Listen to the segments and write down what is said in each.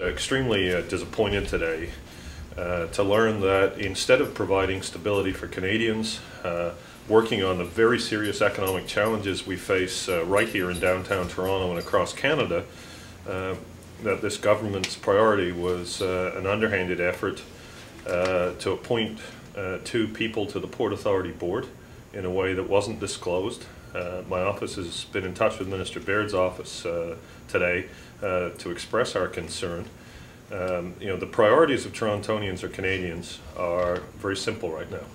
Extremely disappointed today to learn that instead of providing stability for Canadians, working on the very serious economic challenges we face right here in downtown Toronto and across Canada, that this government's priority was an underhanded effort to appoint two people to the Port Authority Board in a way that wasn't disclosed. My office has been in touch with Minister Baird's office today to express our concern. The priorities of Torontonians or Canadians are very simple right now.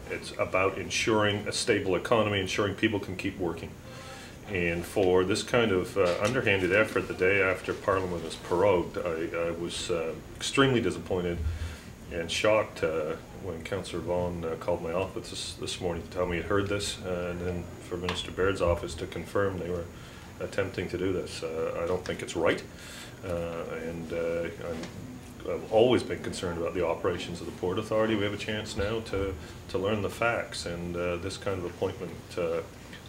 It's about ensuring a stable economy, ensuring people can keep working. And for this kind of underhanded effort the day after Parliament was prorogued, I was extremely disappointed and shocked when Councillor Vaughan called my office this morning to tell me he had heard this, and then for Minister Baird's office to confirm they were attempting to do this. I don't think it's right, and I've always been concerned about the operations of the Port Authority. We have a chance now to learn the facts, and this kind of appointment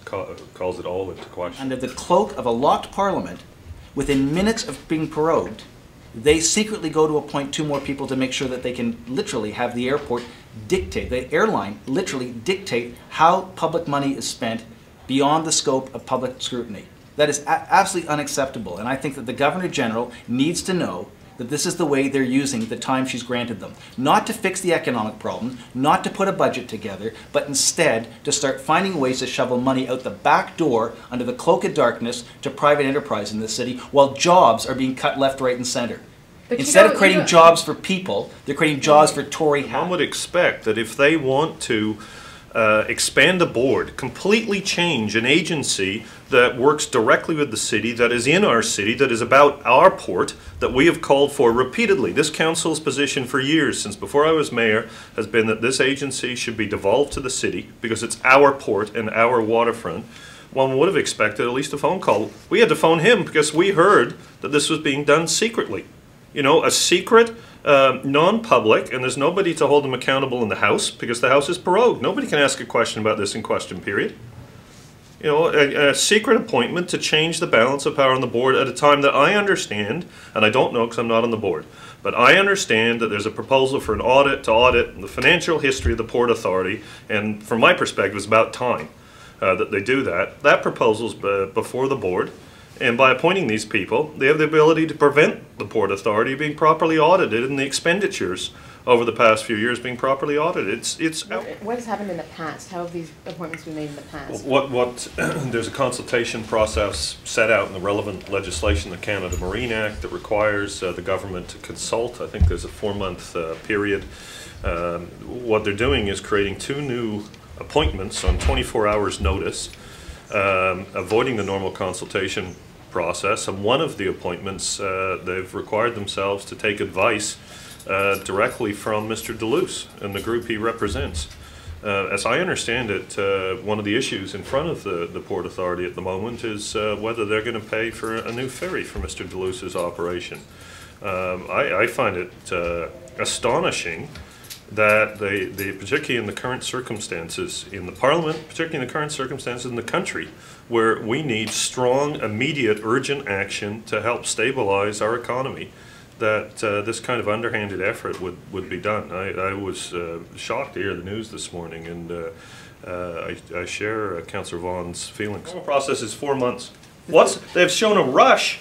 calls it all into question. Under the cloak of a locked Parliament, within minutes of being prorogued, they secretly go to appoint two more people to make sure that they can literally have the airport dictate, the airline literally dictate how public money is spent beyond the scope of public scrutiny. That is absolutely unacceptable, and I think that the Governor General needs to know that this is the way they're using the time she's granted them. Not to fix the economic problem, not to put a budget together, but instead to start finding ways to shovel money out the back door under the cloak of darkness to private enterprise in this city, while jobs are being cut left, right, and center. But instead of creating jobs for people, they're creating jobs for Tory hats. One would expect that if they want to expand a board, completely change an agency that works directly with the city, that is in our city, that is about our port, that we have called for repeatedly. This council's position for years, since before I was mayor, has been that this agency should be devolved to the city because it's our port and our waterfront. One would have expected at least a phone call. We had to phone him because we heard that this was being done secretly. You know, a secret, non-public, and there's nobody to hold them accountable in the House because the House is prorogued. Nobody can ask a question about this in question period. You know, a secret appointment to change the balance of power on the board at a time that I understand, and I don't know because I'm not on the board, but I understand that there's a proposal for an audit to audit the financial history of the Port Authority, and from my perspective, it's about time that they do that. That proposal's before the board. And by appointing these people, they have the ability to prevent the Port Authority being properly audited and the expenditures over the past few years being properly audited. What has happened in the past? How have these appointments been made in the past? There's a consultation process set out in the relevant legislation, the Canada Marine Act, that requires the government to consult. I think there's a 4-month period. What they're doing is creating two new appointments on 24 hours notice, avoiding the normal consultation process, and one of the appointments they've required themselves to take advice directly from Mr. Deluce and the group he represents. As I understand it, one of the issues in front of the Port Authority at the moment is whether they're going to pay for a new ferry for Mr. Deluce's operation. I find it astonishing that they, particularly in the current circumstances in the Parliament, particularly in the current circumstances in the country, where we need strong, immediate, urgent action to help stabilize our economy, that this kind of underhanded effort would be done. I was shocked to hear the news this morning, and I share Councillor Vaughan's feelings. The process is 4 months. They've shown a rush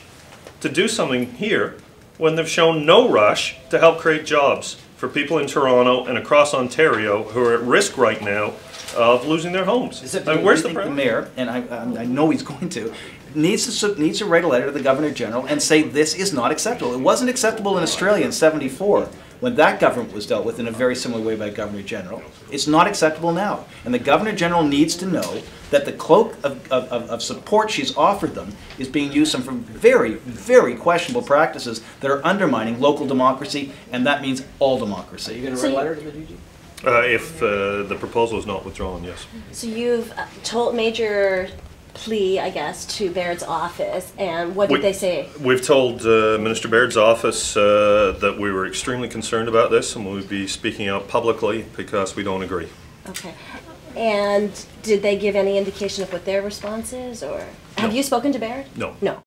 to do something here when they've shown no rush to help create jobs for people in Toronto and across Ontario who are at risk right now of losing their homes. Where's the mayor, and I know he's going to, needs to write a letter to the Governor General and say this is not acceptable. It wasn't acceptable in Australia in '74 when that government was dealt with in a very similar way by Governor General. It's not acceptable now, and the Governor General needs to know that the cloak of support she's offered them is being used for very, very questionable practices that are undermining local democracy, and that means all democracy. Are you going to write a letter to the DG? If the proposal is not withdrawn, yes. So you've made your plea, I guess, to Baird's office, and what did they say? We've told Minister Baird's office that we were extremely concerned about this, and we'll be speaking out publicly because we don't agree. Okay. And did they give any indication of what their response is, or have you spoken to Baird? No. No.